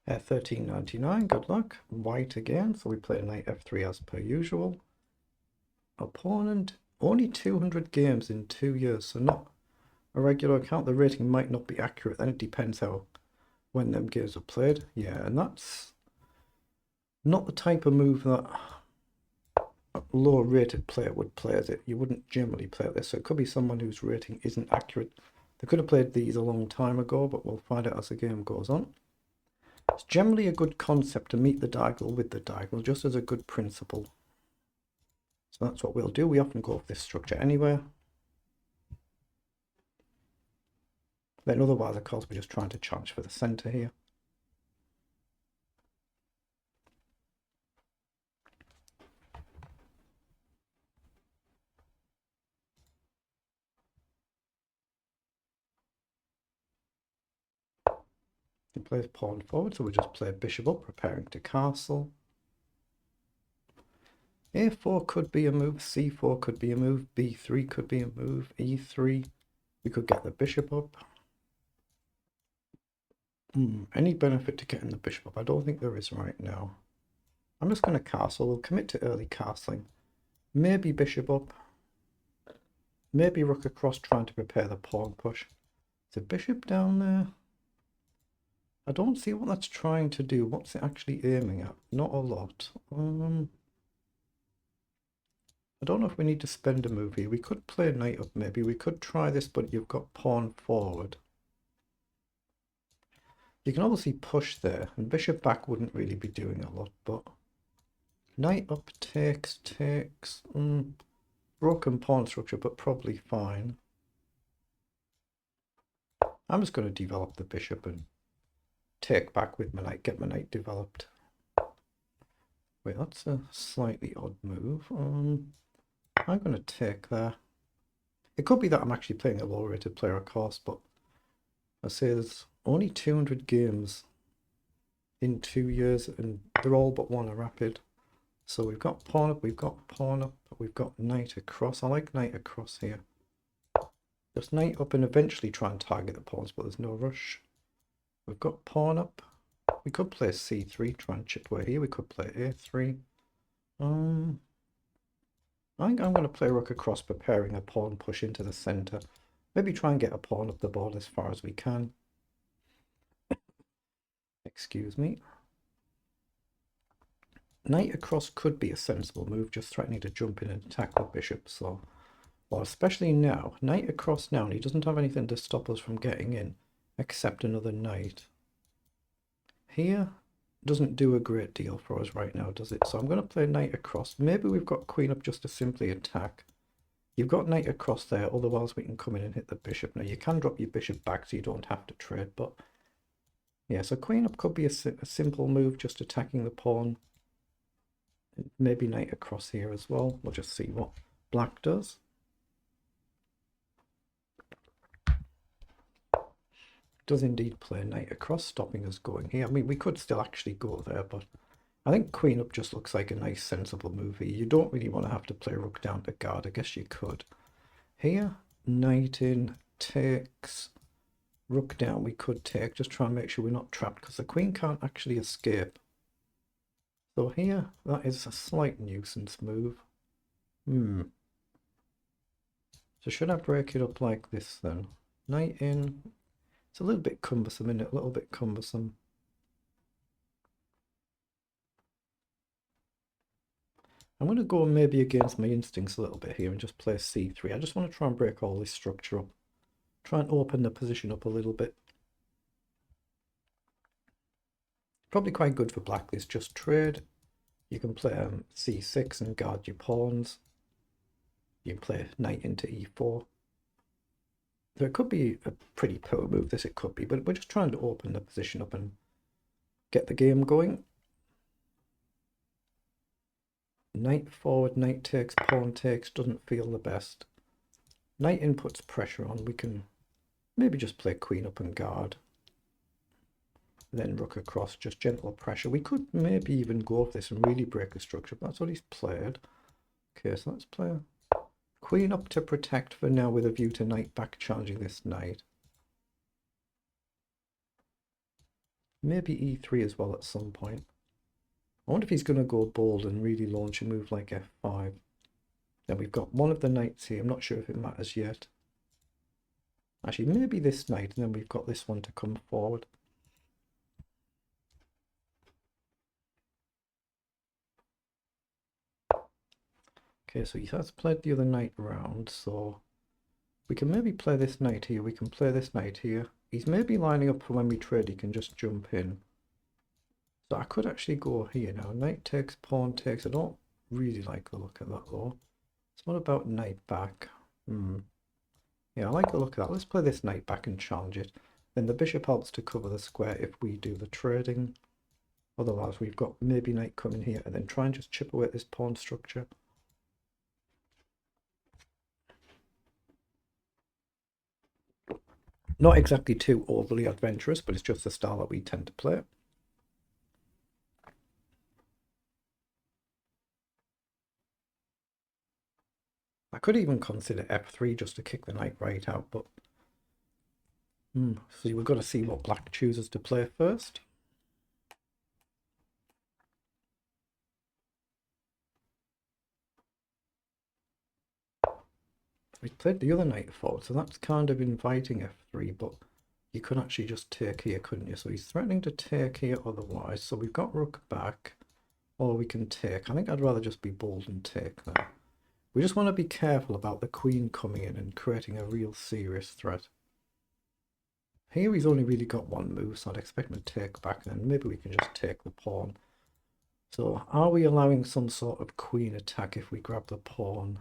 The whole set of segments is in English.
13.99, good luck. White again, so we play knight f3 as per usual. Opponent, only 200 games in 2 years, so not a regular account. The rating might not be accurate, then it depends when them games are played. Yeah, and that's not the type of move that a lower rated player would play as it. You wouldn't generally play this, so it could be someone whose rating isn't accurate. They could have played these a long time ago, but we'll find out as the game goes on. It's generally a good concept to meet the diagonal with the diagonal, just as a good principle. So that's what we'll do. We often go with this structure anywhere. Then otherwise, of course, we're just trying to challenge for the center here. He plays pawn forward, so we just play bishop up, preparing to castle. A4 could be a move, c4 could be a move, b3 could be a move, e3. We could get the bishop up. Any benefit to getting the bishop up? I don't think there is right now. I'm just going to castle. We'll commit to early castling. Maybe bishop up. Maybe rook across, trying to prepare the pawn push. Is a bishop down there? I don't see what that's trying to do. What's it actually aiming at? Not a lot. I don't know if we need to spend a move here. We could play knight up maybe. We could try this, but you've got pawn forward. You can obviously push there, and bishop back wouldn't really be doing a lot, but knight up takes. Broken pawn structure, but probably fine. I'm just going to develop the bishop and take back with my knight, get my knight developed. Wait, that's a slightly odd move. I'm going to take there. It could be that I'm actually playing a lower rated player, of course, but I say there's only 200 games in 2 years, and they're all but one are rapid. So we've got pawn up, we've got pawn up, we've got knight across. I like knight across here. Just knight up and eventually try and target the pawns, but there's no rush. We've got pawn up. We could play c3, try and chip away here. We could play a3. I think I'm going to play rook across, preparing a pawn push into the center. Maybe try and get a pawn up the board as far as we can. Excuse me. Knight across could be a sensible move, just threatening to jump in and attack the bishop. So, well, especially now, knight across now, and he doesn't have anything to stop us from getting in, except another knight. Here doesn't do a great deal for us right now, does it? So I'm going to play knight across. Maybe we've got queen up just to simply attack. You've got knight across there, otherwise we can come in and hit the bishop. Now you can drop your bishop back so you don't have to trade, but yeah, so queen up could be a simple move, just attacking the pawn. Maybe knight across here as well. We'll just see what black does. Does indeed play knight across, stopping us going here. I mean, we could still actually go there, but I think queen up just looks like a nice sensible move here. You don't really want to have to play rook down to guard. I guess you could. Here, knight in, takes, rook down we could take. Just try and make sure we're not trapped, because the queen can't actually escape. So here, that is a slight nuisance move. So should I break it up like this then? Knight in. It's a little bit cumbersome, isn't it? A little bit cumbersome. I'm going to go maybe against my instincts a little bit here and just play c3. I just want to try and break all this structure up. Try and open the position up a little bit. Probably quite good for black, this just trade. You can play c6 and guard your pawns. You can play knight into e4. So it could be a pretty poor move, this it could be, but we're just trying to open the position up and get the game going. Knight forward, knight takes, pawn takes, doesn't feel the best. Knight in puts pressure on. We can maybe just play queen up and guard. Then rook across, just gentle pressure. We could maybe even go for this and really break the structure, but that's what he's played. Okay, so let's play queen up to protect for now with a view to knight back challenging this knight. Maybe e3 as well at some point. I wonder if he's going to go bold and really launch a move like f5. Then we've got one of the knights here. I'm not sure if it matters yet. Actually, maybe this knight, and then we've got this one to come forward. Okay, so he has played the other knight round, so we can maybe play this knight here. We can play this knight here. He's maybe lining up for when we trade, he can just jump in. So I could actually go here now. Knight takes, pawn takes. I don't really like the look of that though. It's not about knight back. Yeah, I like the look of that. Let's play this knight back and challenge it. Then the bishop helps to cover the square if we do the trading. Otherwise, we've got maybe knight coming here and then try and just chip away at this pawn structure. Not exactly too overly adventurous, but it's just the style that we tend to play. I could even consider f3 just to kick the knight right out, but so we've got to see what black chooses to play first. We played the other knight forward, so that's kind of inviting f3, but you could actually just take here, couldn't you? So he's threatening to take here otherwise. So we've got rook back, or we can take. I think I'd rather just be bold and take that. We just want to be careful about the queen coming in and creating a real serious threat. Here he's only really got one move, so I'd expect him to take back, and then maybe we can just take the pawn. So are we allowing some sort of queen attack if we grab the pawn?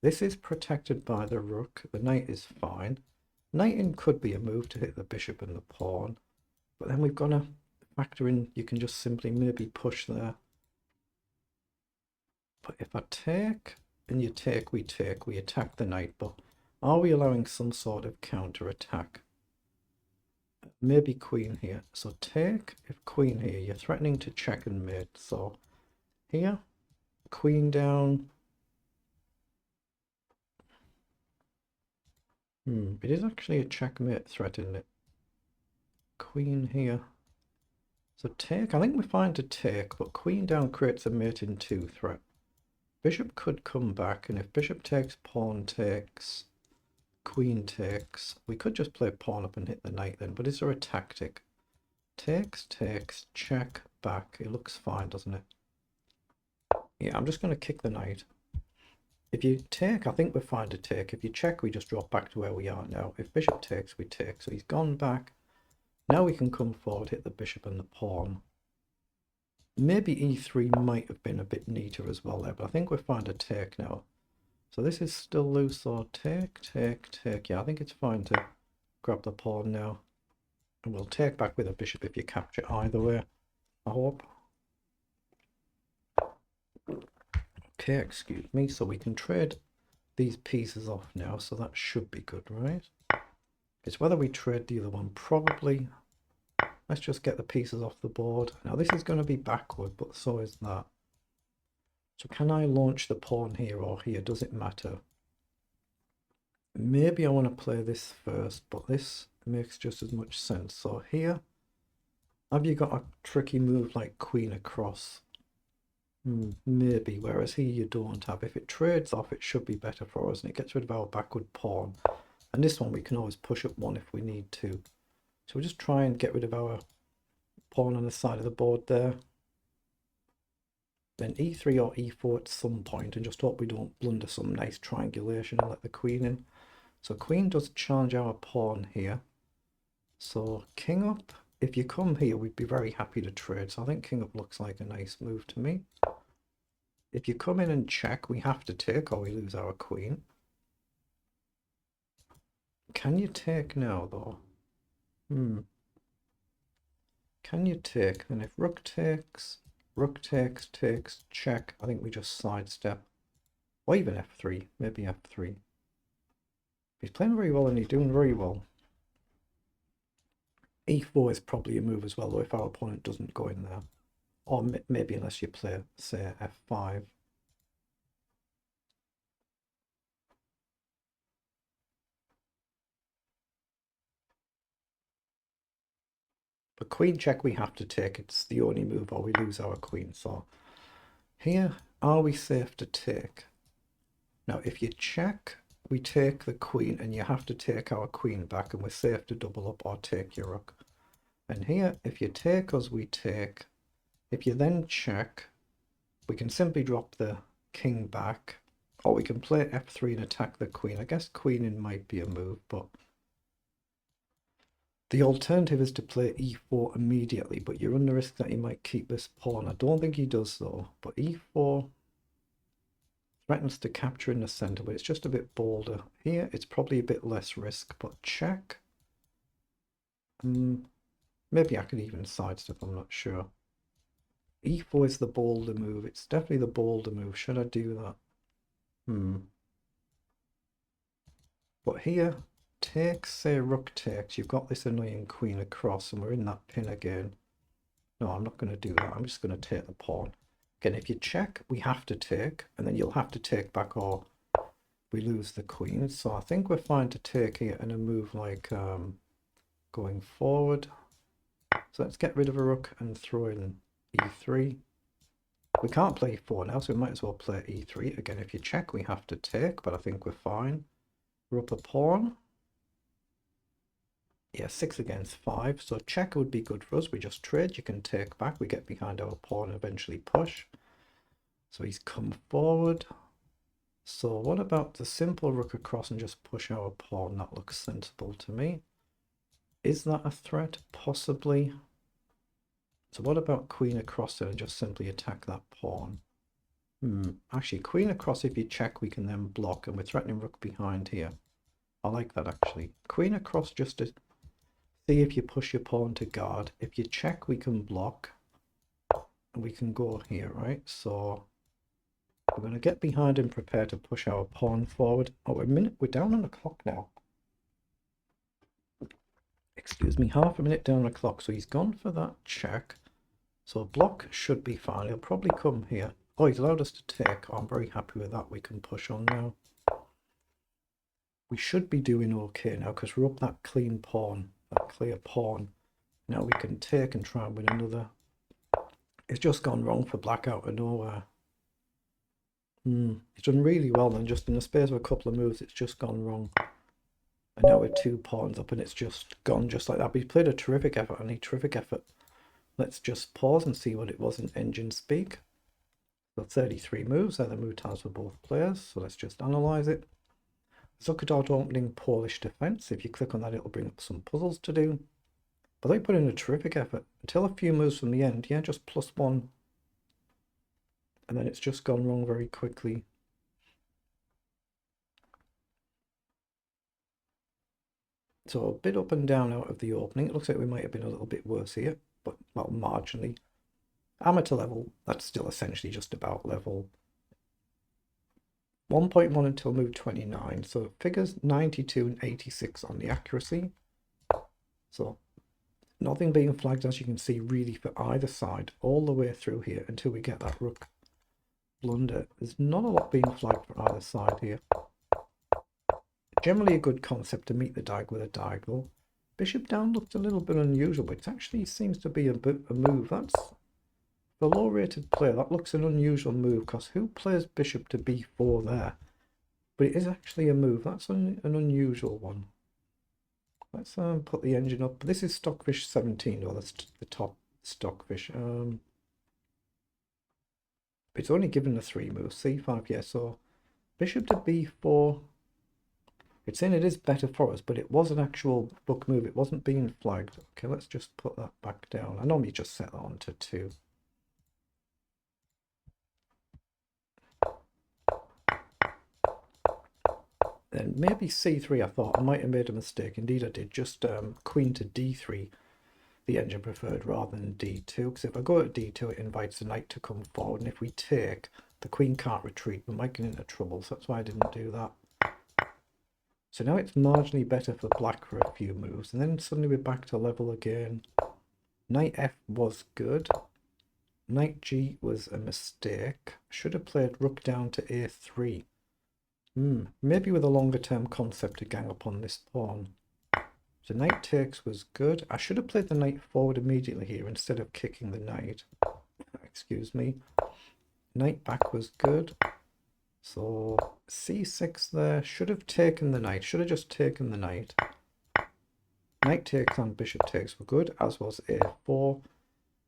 This is protected by the rook. The knight is fine. Knighting could be a move to hit the bishop and the pawn, but then we've got to factor in you can just simply maybe push there. But if I take and you take, we attack the knight, but are we allowing some sort of counter attack? Maybe queen here. So take, if queen here, you're threatening to check and mate. So here, queen down. It is actually a checkmate threat, isn't it? Queen here. So take, I think we're fine to take, but queen down creates a mate in 2 threat. Bishop could come back, and if bishop takes, pawn takes, queen takes, we could just play pawn up and hit the knight then, but is there a tactic? Takes, takes, check, back. It looks fine, doesn't it? Yeah, I'm just going to kick the knight. If you take, I think we're fine to take. If you check, we just drop back to where we are now. If bishop takes, we take. So he's gone back. Now we can come forward, hit the bishop and the pawn. Maybe e3 might have been a bit neater as well there, but I think we're fine to take now. So this is still loose, so take, take, take. Yeah, I think it's fine to grab the pawn now. And we'll take back with a bishop if you capture either way, I hope. Okay, excuse me. So we can trade these pieces off now, so that should be good, right? It's whether we trade the other one, probably. Let's just get the pieces off the board. Now this is going to be backward, but so is that. So can I launch the pawn here or here? Does it matter? Maybe I want to play this first, but this makes just as much sense. So here, have you got a tricky move like queen across? Maybe, whereas here you don't have. If it trades off, it should be better for us, and it gets rid of our backward pawn. And this one we can always push up one if we need to. So we'll just try and get rid of our pawn on the side of the board there. Then e3 or e4 at some point, and just hope we don't blunder some nice triangulation and let the queen in. So queen does challenge our pawn here. So king up, if you come here, we'd be very happy to trade. So I think king up looks like a nice move to me. If you come in and check, we have to take or we lose our queen. Can you take now though? Can you take? And if rook takes, takes, check. I think we just sidestep. Or even f3, maybe f3. He's playing very well and he's doing very well. e4 is probably a move as well, though, if our opponent doesn't go in there. Or maybe unless you play, say, f5. But queen check we have to take. It's the only move or we lose our queen. So here, are we safe to take? Now, if you check, we take the queen and you have to take our queen back and we're safe to double up or take your rook. And here, if you take us, we take. If you then check, we can simply drop the king back, or we can play f3 and attack the queen. I guess queening might be a move, but the alternative is to play e4 immediately, but you're under risk that he might keep this pawn. I don't think he does though, but e4 threatens to capture in the center, but it's just a bit bolder. Here, it's probably a bit less risk, but check. Maybe I could even sidestep, I'm not sure. e4 is the bolder move. It's definitely the bolder move. Should I do that? But here, takes, say rook takes, you've got this annoying queen across and we're in that pin again. No, I'm not going to do that. I'm just going to take the pawn. Again, if you check, we have to take, and then you'll have to take back or we lose the queen. So I think we're fine to take here and a move like going forward. So let's get rid of a rook and throw in e3. We can't play e4 now, so we might as well play e3. Again, if you check, we have to take, but I think we're fine. We're up a pawn. Yeah, 6 against 5. So check would be good for us. We just trade. You can take back. We get behind our pawn and eventually push. So he's come forward. So what about the simple rook across and just push our pawn? That looks sensible to me. Is that a threat? Possibly. So what about queen across there and just simply attack that pawn? Actually, queen across, if you check, we can then block, and we're threatening rook behind here. I like that, actually. Queen across just to see if you push your pawn to guard. If you check, we can block, and we can go here, right? So we're going to get behind and prepare to push our pawn forward. Oh, we're down on the clock now. Excuse me, half a minute down the clock. So he's gone for that check. So block should be fine. He'll probably come here. Oh, he's allowed us to take. Oh, I'm very happy with that. We can push on now. We should be doing okay now because we're up that clean pawn, that clear pawn. Now we can take and try and win another. It's just gone wrong for black out of nowhere. He's done really well then. Just in the space of a couple of moves, it's just gone wrong. And now we're 2 pawns up and it's just gone just like that. But he's played a terrific effort, and a terrific effort. Let's just pause and see what it was in engine speak. So 33 moves, they're the move times for both players. So let's just analyze it. Zuckerdodd opening Polish defense. If you click on that, it'll bring up some puzzles to do. But they put in a terrific effort until a few moves from the end. Yeah, just +1. And then it's just gone wrong very quickly. So a bit up and down out of the opening. It looks like we might have been a little bit worse here, but well, marginally. Amateur level, that's still essentially just about level. 1.1 until move 29. So figures 92 and 86 on the accuracy. So nothing being flagged, as you can see, really for either side all the way through here until we get that rook blunder. There's not a lot being flagged for either side here. Generally a good concept to meet the diagonal with a diagonal. Bishop down looked a little bit unusual, but it actually seems to be a move. That's for low rated player. That looks an unusual move because who plays bishop to b4 there? But it is actually a move. That's an unusual one. Let's put the engine up. This is Stockfish 17, or that's the top Stockfish. It's only given the 3 moves. c5, yeah. So bishop to b4. It's saying it is better for us, but it was an actual book move. It wasn't being flagged. Okay, let's just put that back down. I normally just set that on to 2. Then maybe c3, I thought I might have made a mistake. Indeed I did. Just queen to d3, the engine preferred, rather than d2. Because if I go to d2, it invites the knight to come forward. And if we take, the queen can't retreat. We might get into trouble. So that's why I didn't do that. So now it's marginally better for black for a few moves. And then suddenly we're back to level again. Knight f was good. Knight g was a mistake. Should have played rook down to a3. Maybe with a longer term concept to gang up on this pawn. So knight takes was good. I should have played the knight forward immediately here instead of kicking the knight. Excuse me. Knight back was good. So c6 there. Should have taken the knight. Should have just taken the knight. Knight takes and bishop takes were good, as was a4.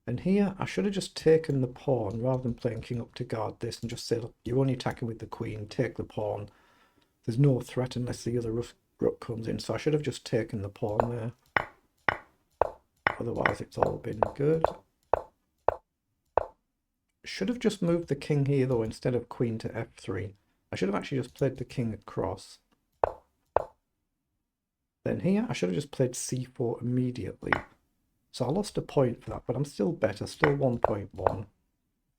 And here I should have just taken the pawn rather than playing king up to guard this and just say, look, you're only attacking with the queen, take the pawn. There's no threat unless the other rook comes in. So I should have just taken the pawn there. Otherwise it's all been good. Should have just moved the king here though instead of queen to f3. I should have actually just played the king across. Then here I should have just played c4 immediately. So I lost a point for that, but I'm still better, still 1.1.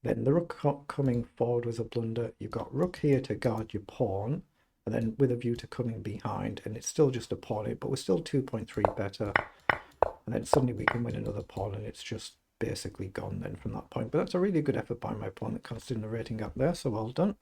Then the rook coming forward was a blunder. You've got rook here to guard your pawn, and then with a view to coming behind, and it's still just a pawn, but we're still 2.3 better. And then suddenly we can win another pawn, and it's just basically gone then from that point. But that's a really good effort by my opponent, considering the rating gap there, so well done.